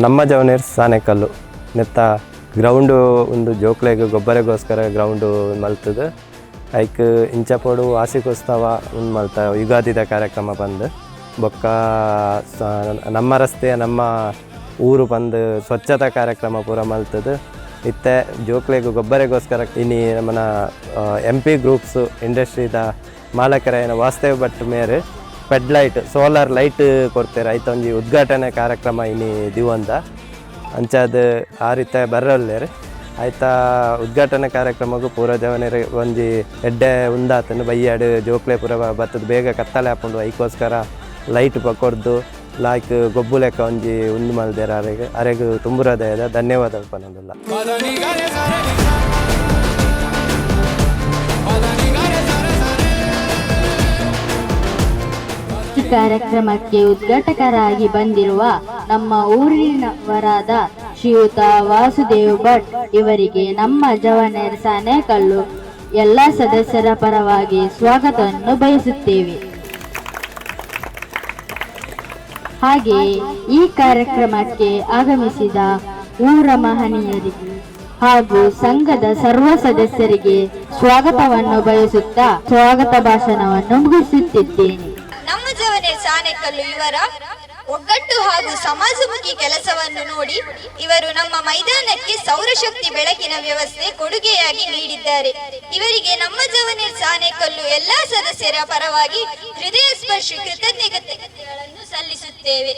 ನಮ್ಮ ಜವನೇರ್ ಸಾನೆಕಲ್ಲು ನೆತ್ತ ಗ್ರೌಂಡು ಒಂದು ಜೋಕ್ಲೆಗ್ ಗೊಬ್ಬರಗೋಸ್ಕರ ಗ್ರೌಂಡು ಮಲ್ತದು ಐಕ್ ಇಂಚಪೋಡು ವಾರ್ಷಿಕೋತ್ಸವ ಒಂದು ಮಲ್ತ ಯುಗಾದಿದ ಕಾರ್ಯಕ್ರಮ ಬಂದು ಬೊಕ್ಕ ನಮ್ಮ ರಸ್ತೆಯ ನಮ್ಮ ಊರು ಬಂದು ಸ್ವಚ್ಛತಾ ಕಾರ್ಯಕ್ರಮ ಪೂರ ಮಲ್ತದು ಇತ್ತೆ ಜೋಕ್ಲೆಗ್ ಗೊಬ್ಬರಗೋಸ್ಕರ ಇನ್ನು ನಮ್ಮನ MP ಗ್ರೂಪ್ಸ್ ಇಂಡಸ್ಟ್ರಿದ ಮಾಲಕರ ವಾಸ್ತವ ಭಟ್ ಮೇರೆ ಪೆಡ್ ಲೈಟ್ ಸೋಲಾರ್ ಲೈಟ್ ಕೊಡ್ತಾರೆ ಐತ ಒಂಜಿ ಉದ್ಘಾಟನೆ ಕಾರ್ಯಕ್ರಮ ಇನಿ ದಿವಂದ ಅಂಚಾದ ಆ ರೀತಿ ಬರ್ರಲ್ಲೇರು ಆಯ್ತಾ ಉದ್ಘಾಟನೆ ಕಾರ್ಯಕ್ರಮಕ್ಕೂ ಪೂರ ಜವನೇರು ಒಂಜಿ ಎಡ್ಡೆ ಉಂದಾತನು ಬಯ್ಯಾಡು ಜೋಕ್ಲೆ ಪೂರ ಬತ್ತದ ಬೇಗ ಕತ್ತಲೆ ಹಾಕೊಂಡು ಐಕೋಸ್ಕರ ಲೈಟ್ ಕೊಡ್ದು ಲಾಯ್ಕ್ ಗೊಬ್ಬು ಲೆಕ್ಕ ಒಂಜಿ ಉಂದು ಮಲ್ದೇರ ಅರೆಗೆ ತುಂಬ ಹೃದಯದ ಧನ್ಯವಾದ ಪನ್ನೋದಿಲ್ಲ. ಈ ಕಾರ್ಯಕ್ರಮಕ್ಕೆ ಉದ್ಘಾಟಕರಾಗಿ ಬಂದಿರುವ ನಮ್ಮ ಊರಿನವರಾದ ಶ್ರೀಯುತ ವಾಸುದೇವ್ ಭಟ್ ಇವರಿಗೆ ನಮ್ಮ ಜವನೇರ್ ಸಾನೆಕಲ್ಲು ಎಲ್ಲ ಸದಸ್ಯರ ಪರವಾಗಿ ಸ್ವಾಗತವನ್ನು ಬಯಸುತ್ತೇವೆ. ಹಾಗೆಯೇ ಈ ಕಾರ್ಯಕ್ರಮಕ್ಕೆ ಆಗಮಿಸಿದ ಊರ ಮಹನೀಯರಿಗೆ ಹಾಗೂ ಸಂಘದ ಸರ್ವ ಸದಸ್ಯರಿಗೆ ಸ್ವಾಗತವನ್ನು ಬಯಸುತ್ತಾ ಸ್ವಾಗತ ಭಾಷಣವನ್ನು ಮುಗಿಸುತ್ತಿದ್ದೇನೆ. ನಮ್ಮ ಜವನೇರ್ ಸಾನೆಕಲ್ಲು ಇವರ ಒಗ್ಗಟ್ಟು ಹಾಗೂ ಸಮಾಜಮುಖಿ ಕೆಲಸವನ್ನು ನೋಡಿ ಇವರು ನಮ್ಮ ಮೈದಾನಕ್ಕೆ ಸೌರಶಕ್ತಿ ಬೆಳಕಿನ ವ್ಯವಸ್ಥೆ ಕೊಡುಗೆಯಾಗಿ ನೀಡಿದ್ದಾರೆ. ಇವರಿಗೆ ನಮ್ಮ ಜವನೇರ್ ಸಾನೆಕಲ್ಲು ಎಲ್ಲಾ ಸದಸ್ಯರ ಪರವಾಗಿ ಹೃದಯ ಸ್ಪರ್ಶಿ ಕೃತಜ್ಞತೆಗಳನ್ನು ಸಲ್ಲಿಸುತ್ತೇವೆ.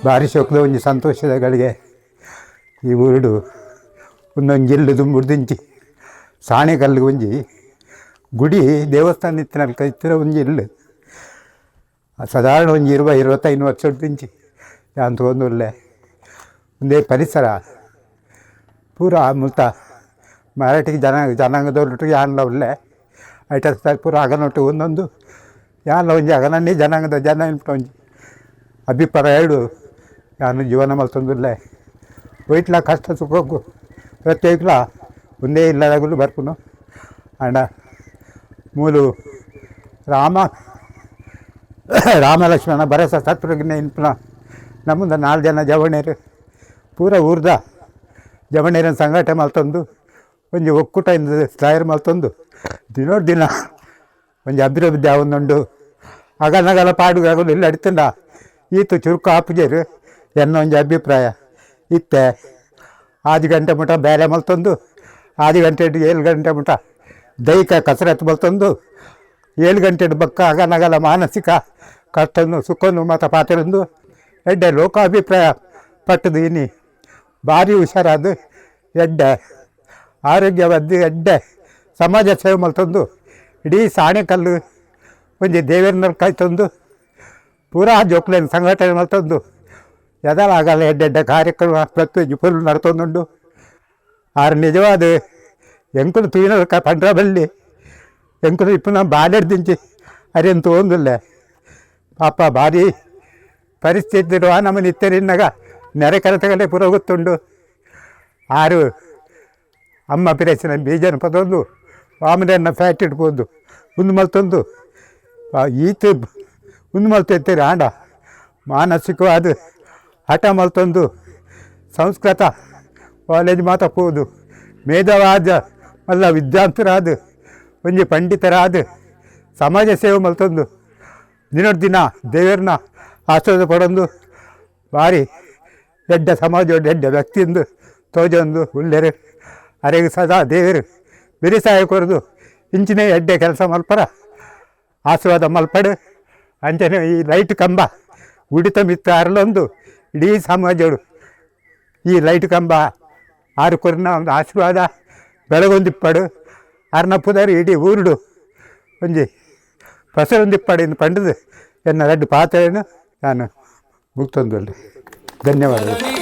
ಭಾರಿ ಶೋಕದ ಒಂಜಿ ಸಂತೋಷದ ಗಳಿಗೆ ಈ ಊರುಡು ಒಂದೊಂದು ಜಿಲ್ಲು ತುಂಬುಡ್ದಿಂಚಿ ಸಾಣೆಕಲ್ಲು ಒಂಜಿ ಗುಡಿ ದೇವಸ್ಥಾನ ಇತ್ತಿನ ಇತ್ತಿರ ಒಂಜಿ ಇಲ್ಲು ಸಾಧಾರಣ ಒಂಜಿ 20-25 ವರ್ಷ ದಿಂಚಿ ಅಂತ ಒಂದೊಳ್ಳೆ ಒಂದೇ ಪರಿಸರ ಪೂರ ಮುಲ್ತ ಮರಾಠಿ ಜನಾಂಗದವ್ರೊಟ್ಟಿಗೆ ಯಾನಲ್ಲ ಒಳ್ಳೆ ಐಟ ಪೂರ ಅಗನೊಟ್ಟು ಒಂದೊಂದು ಯಾನಲ್ಲ ಒಂಜಿ ಅಗನನ್ನೇ ಜನಾಂಗದ ಜನ ಇನ್ಬಿಟ್ಟು ಒಂಜಿ ಅಭಿಪ್ರಾಯ ಎರಡು ಯಾನು ಜೀವನ ಮಲ್ತೊಂದಿಲ್ಲ ಒಯ್ಟ್ಲ ಕಷ್ಟ ಸುಖಕ್ಕೂ ಪ್ರತ್ಯೇಕಲ ಒಂದೇ ಇಲ್ಲದಾಗಲು ಬರ್ಪುನು ಅಂಡ ಮೂಲು ರಾಮ ಲಕ್ಷ್ಮಣ ಭರಸ ಸತ್ಪ್ರಜ್ಞೆ ಇನ್ಪುನ ನಮ್ಮದು 4 ಜನ ಜವಣೇರು ಪೂರ ಊರ್ದ ಜವಣೇರನ ಸಂಘಟನೆ ಮಲ್ತೊಂದು ಒಂಜಿ ಒಕ್ಕೂಟದಿಂದ ತಯಾರು ಮಲ್ತೊಂದು ದಿನ ಒಂಜಿ ಅಭಿವೃದ್ಧಿ ಆವೊಂದುಂಡು ಅಗನಗಲ ಪಾಡುಗಾಗಲು ಇಲ್ಲ ಅಡಿತಂಡ ಈತು ಚುರುಕು ಆಪುಜೇರು ಎನ್ನೋ ಒಂಜಿ ಅಭಿಪ್ರಾಯ ಇತ್ತೆ 6 ಗಂಟೆ ಮುಟ ಬೇರೆ ಮಲ್ತೊಂದು 6 ಗಂಟೆ 7 ಗಂಟೆ ಮುಟ ದೈಹಿಕ ಕಸರತ್ತು ಮಲ್ತೊಂದು 7 ಗಂಟೆ ಬಕ್ಕ ಅಗನಗಲ ಮಾನಸಿಕ ಕಷ್ಟನು ಸುಖನು ಮತ್ತು ಪಾತ್ರಂದು ಎಡ್ಡೆ ಲೋಕಾಭಿಪ್ರಾಯ ಪಟ್ಟದು ಇನಿ ಭಾರಿ ಹುಷಾರಾದು ಎಡ್ಡೆ ಆರೋಗ್ಯವಾದ್ದು ಎಡ್ಡೆ ಸಮಾಜ ಸೇವೆ ಮಲ್ತೊಂದು ಇಡೀ ಸಾಣೆಕಲ್ಲು ಒಂಜಿ ದೇವೇಂದ್ರ ಕಾಯ್ತೊಂದು ಪೂರಾ ಜೋಕ್ಲೇನ ಸಂಘಟನೆ ಮಲ್ತೊಂದು ಎದಲ ಆಗಲ್ಲ ಎಡ್ಡೆಡ್ಡೆ ಕಾರ್ಯಕ್ರಮ ಪ್ರತಿಯೊಂದು ಫುಲ್ ನಡ್ತೊಂದುಂಡು ಆರು ನಿಜವಾದ ಎಂಕುಲು ತುಯಿನ ಪಂಡ್ರ ಬಲ್ಲಿ ಎಂಕುಲು ಇಪ್ಪು ನಮ್ಮ ಬಾಲೆಡ್ದಿಂಚಿ ಅರೆಂತ ಒಂದಿಲ್ಲ ಪಾಪ ಭಾರಿ ಪರಿಸ್ಥಿತಿ ಇರುವ ನಮ್ಮ ನಿತ್ಯರಿನ್ನಾಗ ನೆರೆ ಕರೆತಗಲೇ ಪೂರ ಗೊತ್ತುಂಡು ಆರು ಅಮ್ಮ ಪಿರೇಸಿನ ಬೀಜನ ಪದೊಂದು ವಾಮನ ಫ್ಯಾಟ್ ಇಡ್ಬೋದು ಒಂದು ಮಲ್ತೊಂದು ಈತು ಒಂದು ಮಲ್ತೈತೀರಿ ಆಂಡ ಮಾನಸಿಕವಾದ ಹಠ ಮಲ್ತೊಂದು ಸಂಸ್ಕೃತ ಕಾಲೇಜ್ ಮಾತಾಡ್ಬೋದು ಮೇಧವಾದ ಮಲ್ಲ ವಿದ್ವಾಂಸರಾದ ಒಂಜಿ ಪಂಡಿತರಾದ ಸಮಾಜ ಸೇವೆ ಮಲ್ತೊಂದು ದಿನ ದೇವರನ್ನ ಆಶ್ರಯ ಪಡೊಂದು ಭಾರಿ ಎಡ್ಡ ಸಮಾಜ ಎಡ್ಡ ವ್ಯಕ್ತಿಯಿಂದ ತೋಜೊಂದು ಒಳ್ಳೆರು ಅರೆಗೆ ಸದಾ ದೇವರು ಬಿರಿಸಾಯ ಕೊರದು ಇಂಚಿನ ಎಡ್ಡೆ ಕೆಲಸ ಮಲ್ಪರ ಆಶೀರ್ವಾದ ಮಲ್ಪಡು ಅಂಚನೆ ಈ ಲೈಟ್ ಕಂಬ ಉಡಿತ ಮಿತ್ತ ಅರಳೊಂದು ಇಡೀ ಸಮಾಜಗಳು ಈ ಲೈಟ್ ಕಂಬ ಆರು ಕೊರಿನ ಒಂದು ಆಶೀರ್ವಾದ ಬೆಳಗೊಂದಿಪ್ಪಡು ಅರ್ನಪ್ಪುದಾರು ಇಡೀ ಊರುಡು ಒಂಜಿ ಫಸಲೊಂದಿಪ್ಪಡು ಇನ್ನು ಪಂಡದು ಎನ್ನ ರೆಡ್ಡು ಪಾತ್ರೆಯನ್ನು ನಾನು ಮುಗ್ತೊಂದು ಧನ್ಯವಾದಗಳು.